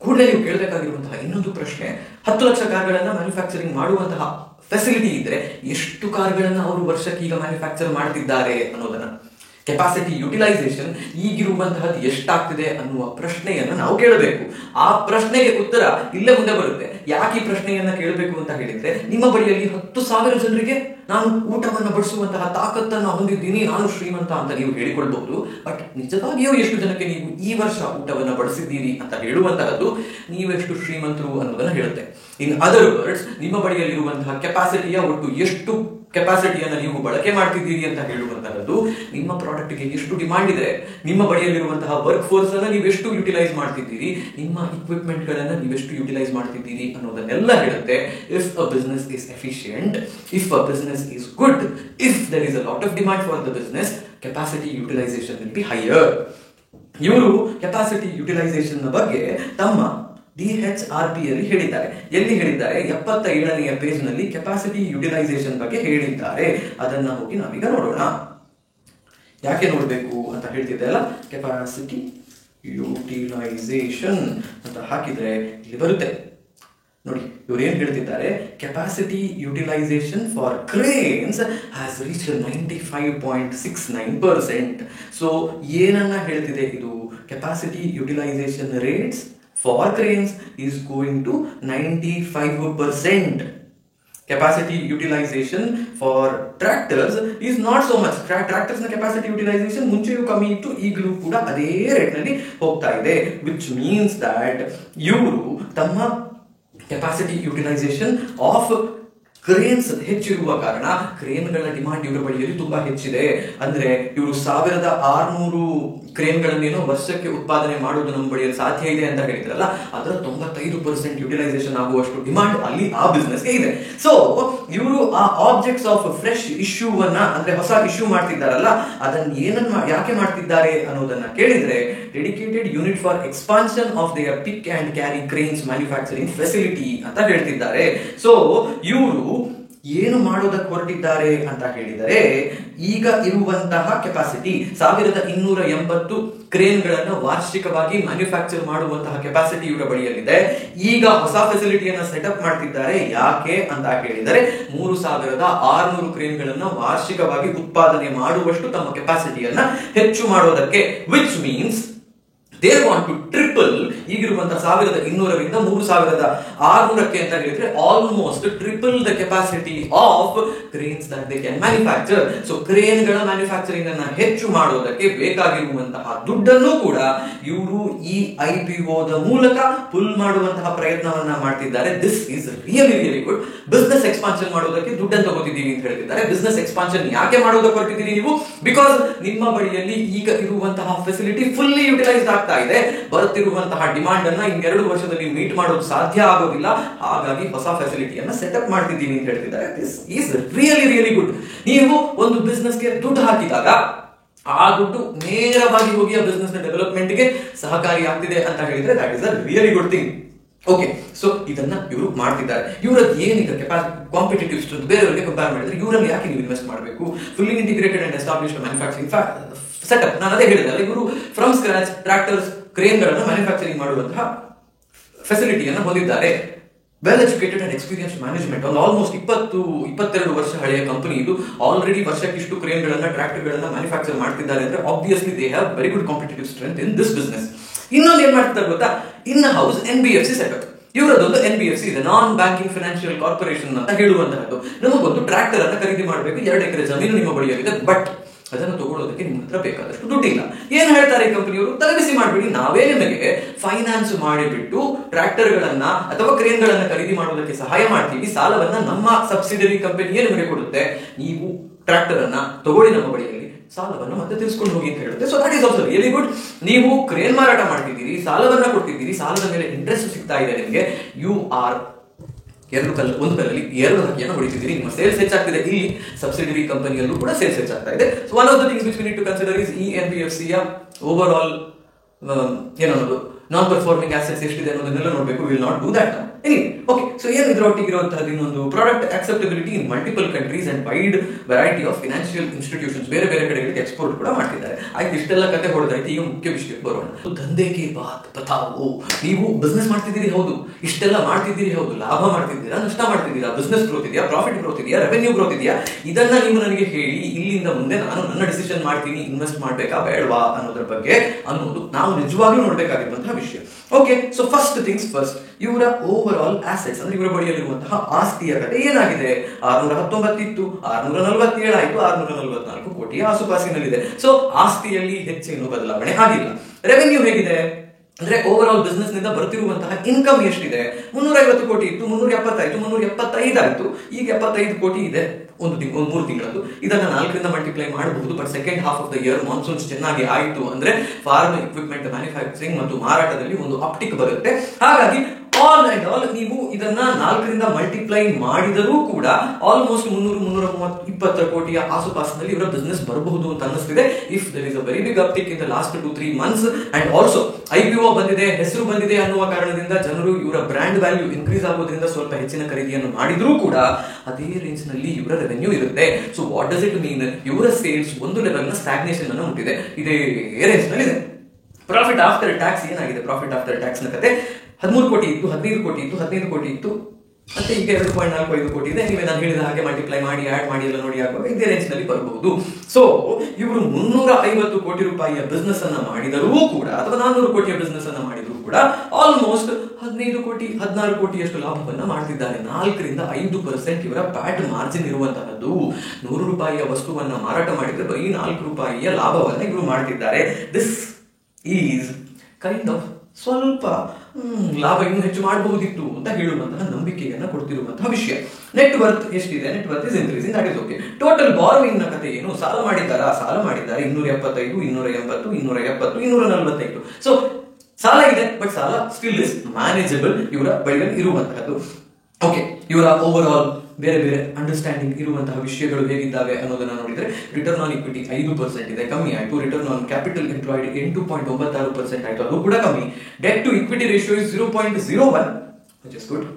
ಕೂಡಲೇ ನೀವು ಕೇಳಬೇಕಾಗಿರುವಂತಹ ಇನ್ನೊಂದು ಪ್ರಶ್ನೆ, 10 ಲಕ್ಷ ಕಾರ್ಗಳನ್ನ ಮ್ಯಾನುಫ್ಯಾಕ್ಚರಿಂಗ್ ಮಾಡುವಂತಹ ಫೆಸಿಲಿಟಿ ಇದ್ರೆ ಎಷ್ಟು ಕಾರ್ಗಳನ್ನ ಅವರು ವರ್ಷಕ್ಕೆ ಈಗ ಮ್ಯಾನುಫ್ಯಾಕ್ಚರ್ ಮಾಡ್ತಿದ್ದಾರೆ ಅನ್ನೋದನ್ನ, ಕೆಪಾಸಿಟಿ ಯುಟಿಲೈಸೇಷನ್ ಈಗಿರುವಂತಹದ್ದು ಎಷ್ಟಾಗ್ತಿದೆ ಅನ್ನುವ ಪ್ರಶ್ನೆಯನ್ನು ನಾವು ಕೇಳಬೇಕು. ಆ ಪ್ರಶ್ನೆಗೆ ಉತ್ತರ ಇಲ್ಲೇ ಮುಂದೆ ಬರುತ್ತೆ. ಯಾಕೆ ಈ ಪ್ರಶ್ನೆಯನ್ನ ಕೇಳಬೇಕು ಅಂತ ಹೇಳಿದ್ರೆ, ನಿಮ್ಮ ಬಳಿಯಲ್ಲಿ 10,000 ಜನರಿಗೆ ನಾನು ಊಟವನ್ನು ಬಡಿಸುವಂತಹ ತಾಕತ್ತನ್ನ ಹೊಂದಿದ್ದೀನಿ, ನಾನು ಶ್ರೀಮಂತ ಅಂತ ನೀವು ಹೇಳಿಕೊಳ್ಬಹುದು. ಬಟ್ ನಿಜವಾಗಿಯೂ ಎಷ್ಟು ಜನಕ್ಕೆ ನೀವು ಈ ವರ್ಷ ಊಟವನ್ನು ಬಡಿಸಿದ್ದೀರಿ ಅಂತ ಹೇಳುವಂತಹದ್ದು ನೀವೆಷ್ಟು ಶ್ರೀಮಂತರು ಅನ್ನೋದನ್ನ ಹೇಳುತ್ತೆ. ಇನ್ ಅದರ್ ವರ್ಡ್ಸ್, ನಿಮ್ಮ ಬಳಿಯಲ್ಲಿರುವಂತಹ ಕೆಪಾಸಿಟಿಯ ಒಟ್ಟು ಎಷ್ಟು ಕೆಪಾಸಿಟಿಯನ್ನು ನೀವು ಬಳಕೆ ಮಾಡ್ತಿದ್ದೀರಿ ಅಂತ ಹೇಳುವಂತಹದ್ದು ನಿಮ್ಮ ಪ್ರಾಡಕ್ಟ್ಗೆ ಎಷ್ಟು ಡಿಮಾಂಡ್ ಇದೆ, ನಿಮ್ಮ ಬಳಿಯಲ್ಲಿರುವಂತಹ ವರ್ಕ್ ಫೋರ್ಸ್ ಅನ್ನ ನೀವು ಎಷ್ಟು ಯುಟಿಲೈಸ್ ಮಾಡ್ತಿದ್ದೀರಿ, ನಿಮ್ಮ ಇಕ್ವಿಪ್ಮೆಂಟ್ ಗಳನ್ನ ನೀವೆಷ್ಟು ಯುಟಿಲೈಸ್ ಮಾಡ್ತಿದ್ದೀರಿ ಅನ್ನೋದನ್ನೆಲ್ಲ ಹೇಳುತ್ತೆ. If a business is efficient, if a business is good, if there is a lot of demand for the business, capacity utilization will be higher. ಇವರು ಕೆಪಾಸಿಟಿ ಯುಟಿಲೈಸೇಷನ್ ಬಗ್ಗೆ ತಮ್ಮ DHRP ಯಲ್ಲಿ ಹೇಳಿದ್ದಾರೆ. ಎಲ್ಲಿ ಹೇಳಿದ್ದಾರೆ? 77ನೇ ಪೇಜ್ ನಲ್ಲಿ ಕೆಪಾಸಿಟಿ ಯುಟಿಲೈಸೇಷನ್ ಬಗ್ಗೆ ಹೇಳಿದ್ದಾರೆ. ಅದನ್ನ ಹೋಗಿ ನಾವೀಗ ನೋಡೋಣ. ಯಾಕೆ ನೋಡ್ಬೇಕು ಅಂತ ಹೇಳ್ತಿದ್ದೆ ಅಲ್ಲ, ಕೆಪಾಸಿಟಿ ಯುಟಿಲೈಸೇಷನ್ ಅಂತ ಹಾಕಿದ್ರೆ ಇಲ್ಲಿ ಬರುತ್ತೆ ನೋಡಿ. ಇವ್ರು ಏನ್ ಹೇಳ್ತಿದ್ದಾರೆ, capacity utilisation for cranes has reach 95.69%. So ಏನನ್ನ ಹೇಳ್ತಿದೆ ಇದು, capacity utilisation rates for cranes is going to 95%. Capacity utilization for tractors is not so much. Tractors na capacity utilization ಮುಂಚೆಯೂ ಕಮ್ಮಿ ಇತ್ತು, ಈಗಲೂ ಕೂಡ ಅದೇ ರೇಟ್ ನಲ್ಲಿ ಹೋಗ್ತಾ ಇದೆ. which means that ಇವರು ತಮ್ಮ ಕೆಪಾಸಿಟಿ ಯುಟಿಲೈಸೇಷನ್ ಆಫ್ ಕ್ರೇನ್ಸ್ ಹೆಚ್ಚಿರುವ ಕಾರಣ ಕ್ರೇನ್ಗಳ ಡಿಮಾಂಡ್ ಇವರ ಬಳಿಯಲ್ಲಿ ತುಂಬಾ ಹೆಚ್ಚಿದೆ. ಅಂದ್ರೆ ಇವರು 1600 ಕ್ರೇನ್ಗಳನ್ನೇನೋ ವರ್ಷಕ್ಕೆ ಉತ್ಪಾದನೆ ಮಾಡುವುದು ನಮ್ಮ ಬಳಿಯಲ್ಲಿ ಸಾಧ್ಯ ಇದೆ ಅಂತ ಹೇಳಿದ್ರಲ್ಲ, ಅದರ 95% ಯುಟಿಲೈಸೇಷನ್ ಆಗುವಷ್ಟು ಡಿಮಾಂಡ್ ಅಲ್ಲಿ ಆ ಬಿಸ್ನೆಸ್ಗೆ ಇದೆ. ಸೊ ಇವರು ಆ ಆಬ್ಜೆಕ್ಟ್ಸ್ ಆಫ್ ಫ್ರೆಶ್ ಇಶ್ಯೂವನ್ನ, ಅಂದ್ರೆ ಹೊಸ ಇಶ್ಯೂ ಮಾಡ್ತಿದ್ದಾರಲ್ಲ, ಅದನ್ನ ಯಾಕೆ ಮಾಡ್ತಿದ್ದಾರೆ ಅನ್ನೋದನ್ನ ಕೇಳಿದ್ರೆ, dedicated unit for expansion of their pick and carry cranes manufacturing facility ಅಂತ ಹೇಳ್ತಿದ್ದಾರೆ. ಸೊ ಇವರು ಏನು ಮಾಡೋದಕ್ಕೆ ಹೊರಟಿದ್ದಾರೆ ಅಂತ ಹೇಳಿದರೆ, ಈಗ ಇರುವಂತಹ ಕೆಪಾಸಿಟಿ 1280 ಕ್ರೇನ್ಗಳನ್ನು ವಾರ್ಷಿಕವಾಗಿ ಮ್ಯಾನುಫ್ಯಾಕ್ಚರ್ ಮಾಡುವಂತಹ ಕೆಪಾಸಿಟಿ ಇವರ ಬಳಿಯಲ್ಲಿದೆ. ಈಗ ಹೊಸ ಫೆಸಿಲಿಟಿಯನ್ನ ಸೆಟಪ್ ಮಾಡ್ತಿದ್ದಾರೆ. ಯಾಕೆ ಅಂತ ಹೇಳಿದರೆ, 3600 ಕ್ರೇನ್ಗಳನ್ನು ವಾರ್ಷಿಕವಾಗಿ ಉತ್ಪಾದನೆ ಮಾಡುವಷ್ಟು ತಮ್ಮ ಕೆಪಾಸಿಟಿಯನ್ನ ಹೆಚ್ಚು ಮಾಡೋದಕ್ಕೆ. Which means they want to triple ಈಗಿರುವಂತಹ 1200ರಿಂದ 3600ಕ್ಕೆ ಅಂತ ಹೇಳಿದ್ರೆ almost triple the capacity of cranes that they can manufacture. So ಕ್ರೇನ್ಗಳ ಮ್ಯಾನುಫ್ಯಾಕ್ಚರಿಂಗ್ ಅನ್ನ ಹೆಚ್ಚು ಮಾಡೋದಕ್ಕೆ ಬೇಕಾಗಿರುವಂತಹ ದುಡ್ಡನ್ನು ಕೂಡ ಇವರು ಈ IPOದ ಮೂಲಕ ಪುಲ್ ಮಾಡುವಂತಹ ಪ್ರಯತ್ನವನ್ನ ಮಾಡ್ತಿದ್ದಾರೆ. This is really good. Business expansion ಮಾಡೋದಕ್ಕೆ ದುಡ್ಡನ್ನು ತಗೋತಿದ್ದೀವಿ ಅಂತ ಹೇಳ್ತಿದ್ದಾರೆ. ಬಿಸ್ನೆಸ್ ಎಕ್ಸ್ಪಾನ್ಷನ್ ಯಾಕೆ ಮಾಡೋದಕ್ಕೆ ಹೊರಟಿದ್ದೀರಿ ನೀವು? ಬಿಕಾಸ್ ನಿಮ್ಮ ಬಳಿಯಲ್ಲಿ ಈಗ ಇರುವಂತಹ ಫೆಸಿಲಿಟಿ ಫುಲ್ಲಿ ಯುಟಿಲೈಸ್ ಆಗ್ತಾ ಇದೆ. ಬರುತ್ತಿರುವಂತಹ ಡಿಮಾಂಡ್ ಅನ್ನ 2 ವರ್ಷದಲ್ಲಿ ಮೀಟ್ ಮಾಡೋದು ಸಾಧ್ಯ ಆಗೋದಿಲ್ಲ. ಹಾಗಾಗಿ ಹೊಸ ಫೆಸಿಲಿಟಿಯನ್ನ ಸೆಟಪ್ ಮಾಡ್ತಿದ್ದೀವಿ ಅಂತ ಹೇಳ್ತಿದ್ದಾರೆ. This is really good. ನೀವು ಒಂದು ಬಿಸ್ನೆಸ್ಗೆ ದುಡ್ಡು ಹಾಕಿದಾಗ ಆ ದುಡ್ಡು ನೇರವಾಗಿ ಹೋಗಿ ಆ ಬಿಸ್ನೆಸ್ ನ ಡೆವಲಪ್ಮೆಂಟ್ ಗೆ ಸಹಕಾರಿ ಆಗ್ತಿದೆ ಅಂತ ಹೇಳಿದ್ರೆ that is a really good thing. Okay, so ಇದನ್ನ ಇವರು ಮಾಡ್ತಿದ್ದಾರೆ. ಇವರದ್ದು ಏನೀಗ ಕಾಂಪಿಟೇಟಿವ್ ಸ್ಟ್ರೆಂತ್ ಬೇರೆಯವರಿಗೆ ಕಂಪೇರ್ ಮಾಡಿದ್ರೆ ಇವರಲ್ಲಿ ಯಾಕೆ ನೀವು ಇನ್ವೆಸ್ಟ್ ಮಾಡಬೇಕು? Fully integrated and established manufacturing setup. ನಾನು ಅದೇ ಹೇಳಿದೆ, ಇವರು ಫ್ರಮ್ ಸ್ಕ್ರಾಚ್ ಟ್ರಾಕ್ಟರ್ಸ್ ಕ್ರೇನ್ಗಳನ್ನು ಮ್ಯಾನುಫ್ಯಾಕ್ಚರಿಂಗ್ ಮಾಡುವಂತಹ ಫೆಸಿಲಿಟಿಯನ್ನು ಹೊಂದಿದ್ದಾರೆ. Well educated and experience management. ಒಂದು ಆಲ್ಮೋಸ್ಟ್ 22 ವರ್ಷ ಹಳೆಯ ಕಂಪನಿ ಇದು. ಆಲ್ರೆಡಿ ವರ್ಷಕ್ಕಿಷ್ಟು ಕ್ರೇನ್ಗಳನ್ನ ಟ್ರಾಕ್ಟರ್ಗಳನ್ನ ಮ್ಯಾನುಫ್ಯಾಕ್ಚರ್ ಮಾಡ್ತಿದ್ದಾರೆ ಅಂದ್ರೆ obviously they have very good competitive strength in this business. ಇನ್ನೊಂದು ಏನ್ ಮಾಡ್ತಿದ್ದಾರೆ ಗೊತ್ತಾ, ಇನ್ ಹೌಸ್ NBFC ಸೆಟಪ್. ಇವರದೊಂದು NBFC ಇದೆ, ನಾನ್ ಬ್ಯಾಂಕಿಂಗ್ ಫೈನಾನ್ಷಿಯಲ್ ಕಾರ್ಪೊರೇಷನ್ ಅಂತ ಹೇಳುವಂತಹದ್ದು. ನಮಗೊಂದು ಟ್ರಾಕ್ಟರ್ ಅನ್ನ ಖರೀದಿ ಮಾಡಬೇಕು, 2 ಎಕರೆ ಜಮೀನು ನಿಮ್ಮ ಬಳಿಯಲ್ಲಿದೆ, ಬಟ್ ಅದನ್ನು ತಗೊಳ್ಳೋದಕ್ಕೆ ನಿಮ್ಮ ಹತ್ರ ಬೇಕಾದಷ್ಟು ದುಡ್ಡಿಲ್ಲ. ಏನ್ ಹೇಳ್ತಾರೆ ಈ ಕಂಪನಿಯವರು? ತಲೆಬಿಸಿ ಮಾಡಬೇಡಿ, ನಾವೇ ನಿಮಗೆ ಫೈನಾನ್ಸ್ ಮಾಡಿಬಿಟ್ಟು ಟ್ರಾಕ್ಟರ್ಗಳನ್ನ ಅಥವಾ ಕ್ರೇನ್ಗಳನ್ನ ಖರೀದಿ ಮಾಡೋದಕ್ಕೆ ಸಹಾಯ ಮಾಡ್ತೀವಿ. ಸಾಲವನ್ನ ನಮ್ಮ ಸಬ್ಸಿಡರಿ ಕಂಪನಿಯೇ ನಿಮಗೆ ಕೊಡುತ್ತೆ. ನೀವು ಟ್ರಾಕ್ಟರ್ ಅನ್ನ ತಗೊಳ್ಳಿ ನಮ್ಮ ಬಳಿಯಲ್ಲಿ, ಸಾಲವನ್ನ ಮತ್ತೆ ತಿಳಿಸ್ಕೊಂಡು ಹೋಗಿ ಅಂತ ಹೇಳುತ್ತೆ. So that is also really good. ನೀವು ಕ್ರೇನ್ ಮಾರಾಟ ಮಾಡ್ತಿದ್ದೀರಿ, ಸಾಲವನ್ನ ಕೊಡ್ತಿದ್ದೀರಿ, ಸಾಲದ ಮೇಲೆ ಇಂಟ್ರೆಸ್ಟ್ ಸಿಗ್ತಾ ಇದೆ ನಿಮಗೆ. ಯು ಆರ್ ಒಂದು ಕಲ್ಲಲ್ಲಿ 2 ಹಕ್ಕಿಯನ್ನು ಹೊಡಿತಿದ್ದೀರಿ. ನಿಮ್ಮ ಸೇಲ್ಸ್ ಹೆಚ್ಚಾಗ್ತಿದೆ, ಇಲ್ಲಿ ಸಬ್ಸಿಡರಿ ಕಂಪನಿಯಲ್ಲೂ ಕೂಡ ಸೇಲ್ಸ್ ಹೆಚ್ಚಾಗ್ತಾ ಇದೆ. So one of the things which we need to consider is ಈ NBFC ಯ ಓವರ್ ಆಲ್ ಏನನ್ನೋದು ನಾನ್ ಪರ್ಫಾರ್ಮಿಂಗ್ ಆಸೆಟ್ಸ್ ಎಷ್ಟಿದೆ ಅನ್ನೋದನ್ನೆಲ್ಲ ನೋಡಬೇಕು. Will not do that now. Okay, so ಏನು ಇದರೊಟ್ಟಿಗೆ ಇರುವಂತಹದ್ದು ಇನ್ನೊಂದು product acceptability in multiple countries and wide variety of financial institutions. ಬೇರೆ ಕಡೆಗಳಿಗೆ ಎಕ್ಸ್ಪೋರ್ಟ್ ಕೂಡ ಮಾಡ್ತಿದ್ದಾರೆ. ಆಯ್ತು, ಇಷ್ಟೆಲ್ಲ ಕತೆ ಹೊಡೆದಾಯ್ತು. ಈಗ ಮುಖ್ಯ ವಿಷಯಕ್ಕೆ ಬರೋಣ. ದಂಧೆಗೆ ಬಾತ್ ಬತಾವೋ. ನೀವು ಬಿಸ್ನೆಸ್ ಮಾಡ್ತಿದ್ದೀರಿ, ಹೌದು, ಇಷ್ಟೆಲ್ಲ ಮಾಡ್ತಿದ್ದೀರಿ, ಹೌದು, ಲಾಭ ಮಾಡ್ತಿದ್ದೀರಾ, ನಷ್ಟ ಮಾಡ್ತಿದ್ದೀರಾ, ಬಿಸ್ನೆಸ್ ಗ್ರೋತ್ ಇದೆಯಾ, ಪ್ರಾಫಿಟ್ ಗ್ರೋತ್ ಇದೆಯಾ, ರೆವೆನ್ಯೂ ಗ್ರೋತ್ ಇದೆಯಾ, ಇದನ್ನ ನೀವು ನನಗೆ ಹೇಳಿ. ಇಲ್ಲಿಂದ ಮುಂದೆ ನಾನು ನನ್ನ ಡಿಸಿಷನ್ ಮಾಡ್ತೀನಿ, ಇನ್ವೆಸ್ಟ್ ಮಾಡ್ಬೇಕಾ ಬೇಡವಾ ಅನ್ನೋದ್ರ ಬಗ್ಗೆ ಅನ್ನೋದು ನಾವು ನಿಜವಾಗ್ಲೂ ನೋಡ್ಬೇಕಾಗಿರುವಂತಹ ವಿಷಯ. Okay, so first things first, ಇವರ ಓವರ್ ಆಲ್ ಆಸೆಟ್ಸ್ ಅಂದ್ರೆ ಇವರ ಬಳಿಯಲ್ಲಿರುವಂತಹ ಆಸ್ತಿಯ ಕತೆ ಏನಾಗಿದೆ? 619 ಇತ್ತು, 647 ಆಯ್ತು, 644 ಕೋಟಿಯ ಆಸುಪಾಸಿನಲ್ಲಿದೆ. ಸೊ ಆಸ್ತಿಯಲ್ಲಿ ಹೆಚ್ಚೇನು ಬದಲಾವಣೆ ಆಗಿಲ್ಲ. ರೆವೆನ್ಯೂ ಹೇಗಿದೆ ಅಂದ್ರೆ ಓವರ್ ಆಲ್ ಬಿಸ್ನೆಸ್ ನಿಂದ ಬರ್ತಿರುವಂತಹ ಇನ್ಕಮ್ ಎಷ್ಟಿದೆ? 350 ಕೋಟಿ ಇತ್ತು, 370 ಆಯ್ತು, 375 ಆಯ್ತು, ಈಗ 75 ಕೋಟಿ ಇದೆ. ಒಂದು 3 ತಿಂಗಳದ್ದು. ಇದನ್ನ 4ರಿಂದ ಮಲ್ಟಿಪ್ಲೈ ಮಾಡಬಹುದು. But second half of the year monsoons ಚೆನ್ನಾಗಿ ಆಯಿತು ಅಂದ್ರೆ ಫಾರ್ಮ್ ಎಕ್ವಿಪ್ಮೆಂಟ್ ಮ್ಯಾನುಫ್ಯಾಕ್ಚರಿಂಗ್ ಮತ್ತು ಮಾರಾಟದಲ್ಲಿ ಒಂದು ಅಪ್ಟಿಕ್ ಬರುತ್ತೆ. ಹಾಗಾಗಿ ಆಲ್ ಅಂಡ್ ಆಲ್ ನೀವು ಇದನ್ನ 4ರಿಂದ ಮಲ್ಟಿಪ್ಲೈ ಮಾಡಿದರೂ ಕೂಡ ಆಲ್ಮೋಸ್ಟ್ 320 ಕೋಟಿಯ ಆಸುಪಾಸಿನಲ್ಲಿ ಇವರ ಬಿಸ್ನೆಸ್ ಬರಬಹುದು ಅಂತ ಅನ್ನಿಸ್ತಿದೆ. If there is a very big uptick in the last 2-3 months and also IPO ಬಂದಿದೆ, ಹೆಸರು ಬಂದಿದೆ ಅನ್ನುವ ಕಾರಣದಿಂದ ಜನರು ಇವರ ಬ್ರ್ಯಾಂಡ್ ವ್ಯಾಲ್ಯೂ ಇನ್ಕ್ರೀಸ್ ಆಗೋದ್ರಿಂದ ಸ್ವಲ್ಪ ಹೆಚ್ಚಿನ ಖರೀದಿಯನ್ನು ಮಾಡಿದ್ರೂ ಕೂಡ ಅದೇ ರೇಂಜ್ ನಲ್ಲಿ ಇವರ ರೆವೆನ್ಯೂ ಇರುತ್ತೆ. So what does it mean? ಇವರ ಸೇಲ್ಸ್ ಒಂದು ಲೆವೆಲ್ ನ ಸ್ಟಾಗ್ನೇಷನ್ ಅನ್ನು ಮುಟ್ಟಿದೆ, ಇದೇ ರೇಂಜ್ ನಲ್ಲಿ ಇದೆ. ಪ್ರಾಫಿಟ್ ಆಫ್ಟರ್ ಟ್ಯಾಕ್ಸ್ ಏನಾಗಿದೆ? ಪ್ರಾಫಿಟ್ ಆಫ್ಟರ್ ಟ್ಯಾಕ್ಸ್ ನ ಕತೆ 13 ಕೋಟಿ ಇತ್ತು, 15 ಕೋಟಿ ಇತ್ತು, 15 ಕೋಟಿ ಇತ್ತು, ಮತ್ತೆ ಈಗ 2.45 ಕೋಟಿ ಇದೆ. ನೀವೇ ನಾನು ಹೇಳಿದ ಹಾಗೆ ಮಲ್ಟಿಪ್ಲೈ ಮಾಡಿ ಆಡ್ ಮಾಡಿ ಎಲ್ಲ ನೋಡಿ ಆಗುವಾಗ ಇದೇ ರೇಂಜ್ ನಲ್ಲಿ ಬರಬಹುದು. ಸೊ ಇವರು 350 ಕೋಟಿ ರೂಪಾಯಿಯ ಬಿಸ್ನೆಸ್ ಅನ್ನ ಮಾಡಿದರೂ ಕೂಡ, ಅಥವಾ 400 ಕೋಟಿಯ ಬಿಸ್ನೆಸ್ ಅನ್ನ ಮಾಡಿದರೂ ಕೂಡ ಆಲ್ಮೋಸ್ಟ್ 15 ಕೋಟಿ 16 ಕೋಟಿಯಷ್ಟು ಲಾಭವನ್ನ ಮಾಡ್ತಿದ್ದಾರೆ. 4 ರಿಂದ 5% ಇವರ ಪ್ಯಾಟ್ ಮಾರ್ಜಿನ್ ಇರುವಂತಹದ್ದು. 100 ರೂಪಾಯಿಯ ವಸ್ತುವನ್ನ ಮಾರಾಟ ಮಾಡಿದ್ರೆ ಬರೀ 4 ರೂಪಾಯಿಯ ಲಾಭವನ್ನ ಇವರು ಮಾಡ್ತಿದ್ದಾರೆ. ದಿಸ್ ಈಸ್ ಕೈಂಡ್ ಆಫ್ ಸ್ವಲ್ಪ ಲಾಭ ಇನ್ನೂ ಹೆಚ್ಚು ಮಾಡಬಹುದಿತ್ತು ಅಂತ ಹೇಳುವಂತಹ ನಂಬಿಕೆಯನ್ನ ಕೊಡ್ತಿರುವಂತಹ ವಿಷಯ. ನೆಟ್ ವರ್ತ್ ಎಷ್ಟಿದೆ? Net worth is increasing, that is okay. Total borrowing ನ ಕತೆ ಏನು? ಸಾಲ ಮಾಡಿದ್ದಾರೆ 275, 280, 270, 245. ಸೊ ಸಾಲ ಇದೆ, ಬಟ್ ಸಾಲ ಸ್ಟಿಲ್ ಇಸ್ ಮ್ಯಾನೇಜಬಲ್ ಇವರ ಬಳಿಯಲ್ಲಿ ಇರುವಂತಹದ್ದು. ಓಕೆ, ಇವರ ಓವರ್ ಆಲ್ ಬೇರೆ ಬೇರೆ ಅಂಡರ್ಸ್ಟ್ಯಾಂಡಿಂಗ್ ಇರುವಂತಹ ವಿಷಯಗಳು ಹೇಗಿದ್ದಾವೆ ಅನ್ನೋದನ್ನ ನೋಡಿದ್ರೆ, ರಿಟರ್ನ್ ಆನ್ ಇಕ್ವಿಟಿ 5% ಇದೆ, ಕಮ್ಮಿ ಆಯ್ತು. ರಿಟರ್ನ್ ಆನ್ ಕ್ಯಾಪಿಟಲ್ ಎಂಪ್ಲಾಯ್ಡ್ 8.96% ಆಯ್ತು, ಅದು ಕೂಡ ಕಮ್ಮಿ. Debt to equity ratio is 0.01, which is good.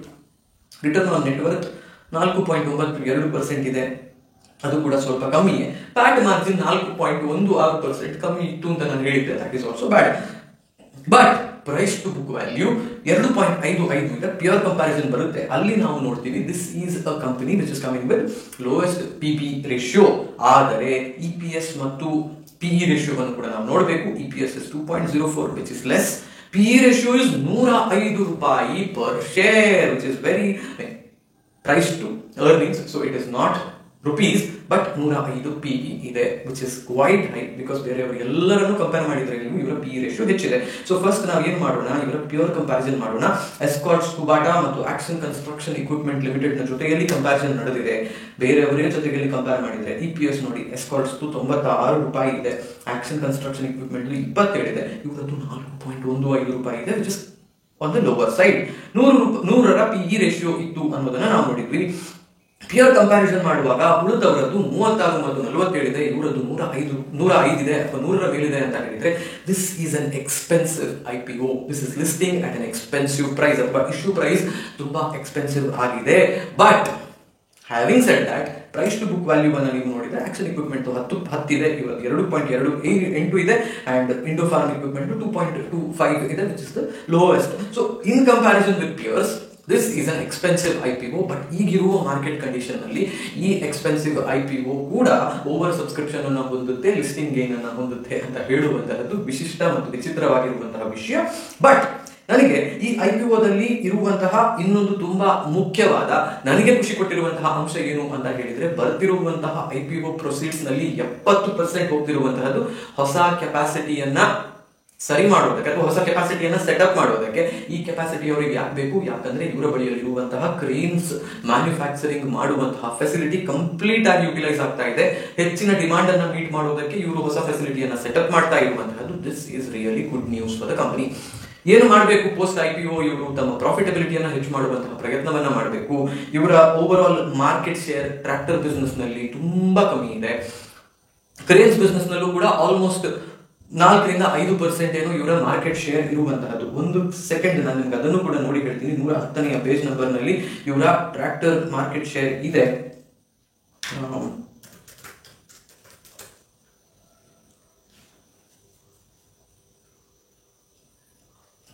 Return on net worth 4.92% ಇದೆ, ಅದು ಕೂಡ ಸ್ವಲ್ಪ ಕಮ್ಮಿಯೇ. ಪ್ಯಾಟ್ ಮಾರ್ಜಿನ್ 4.16% ಕಮ್ಮಿ ಇತ್ತು ಅಂತ ನಾನು ಹೇಳಿದ್ದೆ, that is also bad. But price to book value 2.55 ಈಗ ಪ್ಯೂರ್ ಕಂಪ್ಯಾರಿಸನ್ ಬರುತ್ತೆ. ಅಲ್ಲಿ ನಾವು ನೋಡ್ತೀವಿ this is a company which is coming with lowest PB ratio. ಆದರೆ EPS ಮತ್ತು PE ರೇಷಿಯೋವನ್ನು ಕೂಡ ನಾವು ನೋಡಬೇಕು. EPS is 2.04 which is less. PE ratio is 105 ರೂಪಾಯಿ per share, which is very price to earnings, so it is not rupees, but 105 PE ಇದೆ, which is quite high because ಬೇರೆಯವರು ಎಲ್ಲರನ್ನು ಕಂಪೇರ್ ಮಾಡಿದ್ರೆ ಇವರ PE ರೇಷಿಯೋ ಹೆಚ್ಚಿದೆ. So first ನಾವು ಏನ್ ಮಾಡೋಣ, ಇವರ ಪ್ಯೂರ್ ಕಂಪ್ಯಾರಿಸನ್ ಮಾಡೋಣ. ಎಸ್ಕಾರ್ಟ್ಸ್ ಕುಬಾಟಾ ಮತ್ತು ಆಕ್ಷನ್ ಕನ್ಸ್ಟ್ರಕ್ಷನ್ ಇಕ್ವಿಪ್ಮೆಂಟ್ ಲಿಮಿಟೆಡ್ ನ ಜೊತೆಯಲ್ಲಿ ಕಂಪ್ಯಾರಿಸನ್ ನಡೆದಿದೆ. ಬೇರೆಯವರ ಜೊತೆಯಲ್ಲಿ ಕಂಪೇರ್ ಮಾಡಿದ್ರೆ EPS ನೋಡಿ, ಎಸ್ಕಾರ್ಟ್ಸ್ 96 ರೂಪಾಯಿ ಇದೆ, ಆಕ್ಷನ್ ಕನ್ಸ್ಟ್ರಕ್ಷನ್ ಇಕ್ವಿಪ್ಮೆಂಟ್ 27 ಇದೆ, ಇವರದ್ದು 4.15 ರೂಪಾಯಿ ಇದೆ, which is on the lower side. 100ರ PE ರೇಷಿಯೋ ಇತ್ತು ಅನ್ನೋದನ್ನ ನಾವು ನೋಡಿದ್ವಿ. ಪ್ಯೂರ್ ಕಂಪ್ಯಾರಿಸನ್ ಮಾಡುವಾಗ ಉಳಿದವರದ್ದು 36 ಮತ್ತು 47 ಇದೆ, ಇವರದ್ದು 105 ಇದೆ ಅಥವಾ 100ರ ಮೇಲಿದೆ ಅಂತ ಹೇಳಿದ್ರೆ this is an expensive IPO. This is listing at an expensive price, ಅಥವಾ ಇಶ್ಯೂ ಪ್ರೈಸ್ ತುಂಬಾ ಎಕ್ಸ್ಪೆನ್ಸಿವ್ ಆಗಿದೆ. But having said that, price to book value ಅನ್ನು ನೀವು ನೋಡಿದ್ರೆ ಆಕ್ಷನ್ ಇಕ್ವಿಪ್ಮೆಂಟ್ 10 ಇದೆ, ಇವತ್ತು 2.28 ಇದೆ, ಅಂಡ್ ಇಂಡೋ ಫಾರ್ಮ್ ಇಕ್ವಿಪ್ಮೆಂಟ್ 2.25 ಇದೆ, which is the lowest. So in comparison with peers this is an expensive IPO. But ಈಗಿರುವ ಮಾರ್ಕೆಟ್ ಕಂಡೀಷನ್ ಅಲ್ಲಿ ಈ ಎಕ್ಸ್ಪೆನ್ಸಿವ್ IPO ಕೂಡ ಓವರ್ ಸಬ್ಸ್ಕ್ರಿಪ್ಷನ್ ಅನ್ನು ಹೊಂದುತ್ತೆ, ಲಿಸ್ಟಿಂಗ್ ಗೇನ್ ಅನ್ನು ಹೊಂದುತ್ತೆ ಅಂತ ಹೇಳುವಂತಹದ್ದು ವಿಶಿಷ್ಟ ಮತ್ತು ವಿಚಿತ್ರವಾಗಿರುವಂತಹ ವಿಷಯ. ಬಟ್ ನನಗೆ ಈ IPOದಲ್ಲಿ ಇರುವಂತಹ ಇನ್ನೊಂದು ತುಂಬಾ ಮುಖ್ಯವಾದ, ನನಗೆ ಖುಷಿ ಕೊಟ್ಟಿರುವಂತಹ ಅಂಶ ಏನು ಅಂತ ಹೇಳಿದ್ರೆ, ಬರ್ತಿರುವಂತಹ IPO ಪ್ರೊಸೀಡ್ಸ್ ನಲ್ಲಿ 70% ಹೋಗ್ತಿರುವಂತಹದ್ದು ಹೊಸ ಕೆಪಾಸಿಟಿಯನ್ನ ಸರಿ ಮಾಡೋದಕ್ಕೆ ಅಥವಾ ಹೊಸ ಕೆಪಾಸಿಟಿಯನ್ನ ಸೆಟಪ್ ಮಾಡೋದಕ್ಕೆ. ಈ ಕೆಪಾಸಿಟಿ ಅವರಿಗೆ ಯಾಕೆ ಬೇಕು? ಯಾಕಂದ್ರೆ ಇವರ ಬಳಿಯಲ್ಲಿ ಇರುವಂತಹ ಕ್ರೇನ್ಸ್ ಮ್ಯಾನುಫ್ಯಾಕ್ಚರಿಂಗ್ ಮಾಡುವಂತಹ ಫೆಸಿಲಿಟಿ ಕಂಪ್ಲೀಟ್ ಆಗಿ ಯುಟಿಲೈಸ್ ಆಗ್ತಾ ಇದೆ. ಹೆಚ್ಚಿನ ಡಿಮಾಂಡ್ ಅನ್ನ ಮೀಟ್ ಮಾಡೋದಕ್ಕೆ ಇವರು ಹೊಸ ಫೆಸಿಲಿಟಿಯನ್ನ ಸೆಟಪ್ ಮಾಡ್ತಾ ಇರುವಂತಹದ್ದು. This is really good news for the company. ಏನು ಮಾಡಬೇಕು ಪೋಸ್ಟ್ IPO? ಇವರು ತಮ್ಮ ಪ್ರಾಫಿಟಬಿಲಿಟಿಯನ್ನ ಹೆಚ್ಚು ಮಾಡುವಂತಹ ಪ್ರಯತ್ನವನ್ನ ಮಾಡಬೇಕು. ಇವರ over all market share tractor business ನಲ್ಲಿ ತುಂಬಾ ಕಮ್ಮಿ ಇದೆ. ಕ್ರೇನ್ಸ್ ಬಿಸ್ನೆಸ್ ನಲ್ಲೂ ಕೂಡ ಆಲ್ಮೋಸ್ಟ್ 4 ರಿಂದ 5% ಏನು ಇವರ ಮಾರ್ಕೆಟ್ ಶೇರ್ ಇರುವಂತಹದ್ದು. ಒಂದು ಸೆಕೆಂಡ್ ನಾನು ನಿಮ್ಗೆ ಅದನ್ನು ಕೂಡ ನೋಡಿ ಹೇಳ್ತೀನಿ. 110ನೇ ಪೇಜ್ ನಂಬರ್ ನಲ್ಲಿ ಇವರ ಟ್ರ್ಯಾಕ್ಟರ್ ಮಾರ್ಕೆಟ್ ಶೇರ್ ಇದೆ.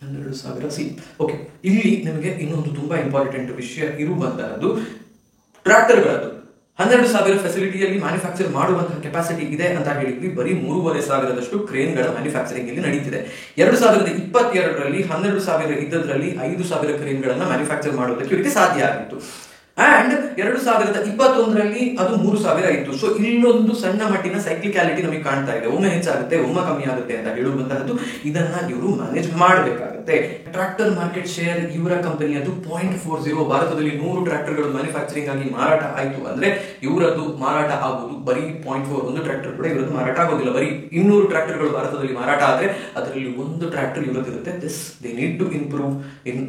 12,000 ಓಕೆ. ಇಲ್ಲಿ ನಿಮಗೆ ಇನ್ನೊಂದು ತುಂಬಾ ಇಂಪಾರ್ಟೆಂಟ್ ವಿಷಯ ಇರುವಂತಹದ್ದು ಟ್ರ್ಯಾಕ್ಟರ್ಗಳದ್ದು. 12,000 ಫೆಸಿಲಿಟಿಯಲ್ಲಿ ಮ್ಯಾನುಫ್ಯಾಕ್ಚರ್ ಮಾಡುವಂತಹ ಕೆಪಾಸಿಟಿ ಇದೆ ಅಂತ ಹೇಳಿದ್ವಿ. ಬರೀ 3,500 ಕ್ರೇನ್ಗಳ ಮ್ಯಾನುಫ್ಯಾಕ್ಚರಿಂಗ್ ಇಲ್ಲಿ ನಡೀತಿದೆ. 2022ರಲ್ಲಿ 12,000 ಇದ್ದದ್ರಲ್ಲಿ 5,000 ಕ್ರೇನ್ಗಳನ್ನ ಮ್ಯಾನುಫ್ಯಾಕ್ಚರ್ ಮಾಡೋದಕ್ಕೆ ಇವರಿಗೆ ಸಾಧ್ಯ ಆಗಿತ್ತು. ಅಂಡ್ 2021ರಲ್ಲಿ ಅದು 3,000 ಇತ್ತು. ಸೊ ಇಲ್ಲೊಂದು ಸಣ್ಣ ಮಟ್ಟಿನ ಸೈಕ್ಲಿಕ್ಯಾಲಿಟಿ ನಮಗೆ ಕಾಣ್ತಾ ಇದೆ. ಒಮ್ಮೆ ಹೆಚ್ಚಾಗುತ್ತೆ, ಒಮ್ಮೆ ಕಮ್ಮಿ ಆಗುತ್ತೆ ಅಂತ ಹೇಳುವಂತಹದ್ದು. ಇದನ್ನ ಇವರು ಮ್ಯಾನೇಜ್ ಮಾಡಬೇಕಾಗುತ್ತೆ. ಟ್ರ್ಯಾಕ್ಟರ್ ಮಾರ್ಕೆಟ್ ಶೇರ್ ಇವರ ಕಂಪನಿಯದು 0.40. ಭಾರತದಲ್ಲಿ 100 ಟ್ರ್ಯಾಕ್ಟರ್ಗಳು ಮ್ಯಾನುಫ್ಯಾಕ್ಚರಿಂಗ್ ಆಗಿ ಮಾರಾಟ ಆಯ್ತು ಅಂದ್ರೆ ಇವರದ್ದು ಮಾರಾಟ ಆಗುವುದು ಬರೀ 0.4. ಒಂದು ಟ್ರ್ಯಾಕ್ಟರ್ ಕೂಡ ಇವರದ್ದು ಮಾರಾಟ ಆಗೋದಿಲ್ಲ. ಬರೀ 200 ಟ್ರ್ಯಾಕ್ಟರ್ಗಳು ಭಾರತದಲ್ಲಿ ಮಾರಾಟ ಆದ್ರೆ ಅದರಲ್ಲಿ ಒಂದು ಟ್ರ್ಯಾಕ್ಟರ್ ಇವರದಿರುತ್ತೆ. This they need to improve in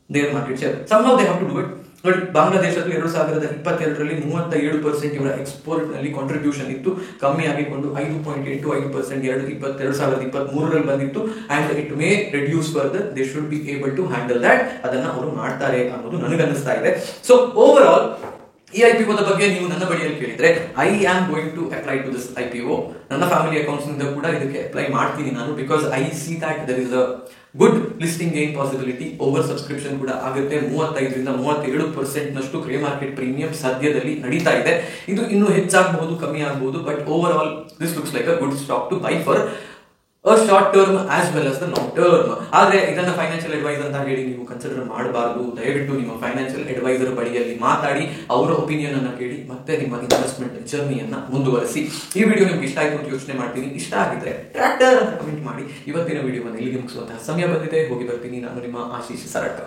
their market share. somehow they have to do it. ನೋಡಿ, ಬಾಂಗ್ಲಾದೇಶದ್ದು 2022ರಲ್ಲಿ 37% ಇವರ ಎಕ್ಸ್ಪೋರ್ಟ್ ನಲ್ಲಿ ಕಾಂಟ್ರಿಬ್ಯೂಷನ್ ಇತ್ತು, ಕಮ್ಮಿ ಆಗಿಕೊಂಡು 5.85% 2023ರಲ್ಲಿ ಬಂದಿತ್ತು. And it may reduce further. They should be able to handle that. ಅದನ್ನ ಅವರು ಮಾಡ್ತಾರೆ ಅನ್ನೋದು ನನಗನ್ನಿಸ್ತಾ ಇದೆ. ಸೊ ಓವರ್ ಆಲ್ ಈ IPO ಬಗ್ಗೆ ನೀವು ನನ್ನ ಬಳಿಯಲ್ಲಿ ಕೇಳಿದ್ರೆ I am going to apply to this IPO. ನನ್ನ ಫ್ಯಾಮಿಲಿ ಅಕೌಂಟ್ಸ್ ನಿಂದ ಕೂಡ ಇದಕ್ಕೆ ಅಪ್ಲೈ ಮಾಡ್ತೀನಿ ನಾನು, because I see that there is a good listing gain possibility. Oversubscription ಕೂಡ ಆಗುತ್ತೆ. 35 ರಿಂದ 37% ನಷ್ಟು ಗ್ರೇ ಮಾರ್ಕೆಟ್ ಪ್ರೀಮಿಯಂ ಸದ್ಯದಲ್ಲಿ ನಡೀತಾ ಇದೆ. ಇದು ಇನ್ನೂ ಹೆಚ್ಚಾಗಬಹುದು, ಕಮ್ಮಿ ಆಗಬಹುದು, but overall this looks like a good stock to buy for a short term as well as the long term. ಆದ್ರೆ ಇದನ್ನ ಫೈನಾನ್ಷಿಯಲ್ ಅಡ್ವೈಸ್ ಅಂತ ಹೇಳಿ ನೀವು ಕನ್ಸಿಡರ್ ಮಾಡಬಾರದು. ದಯವಿಟ್ಟು ನಿಮ್ಮ ಫೈನಾನ್ಷಿಯಲ್ ಅಡ್ವೈಸರ್ ಬಳಿಯಲ್ಲಿ ಮಾತಾಡಿ, ಅವರ ಒಪಿನಿಯನ್ ಅನ್ನ ಕೇಳಿ ಮತ್ತೆ ನಿಮ್ಮ ಇನ್ವೆಸ್ಟ್ಮೆಂಟ್ ಜರ್ನಿಯನ್ನ ಮುಂದುವರಿಸಿ. ಈ ವಿಡಿಯೋ ನಿಮ್ಗೆ ಇಷ್ಟ ಆಯ್ತು ಅಂತ ಯೋಚನೆ ಮಾಡ್ತೀನಿ. ಇಷ್ಟ ಆಗಿದ್ರೆ ಟ್ರ್ಯಾಕ್ಟರ್ ಅಂತ ಕಮೆಂಟ್ ಮಾಡಿ. ಇವತ್ತಿನ ವಿಡಿಯೋವನ್ನು ಇಲ್ಲಿಗೆ ಮುಗಿಸುವಂತಹ ಸಮಯ ಬಂದಿದೆ. ಹೋಗಿ ಬರ್ತೀನಿ. ನಾನು ನಿಮ್ಮ ಆಶೀಶ್ ಸರಟ್ಟ.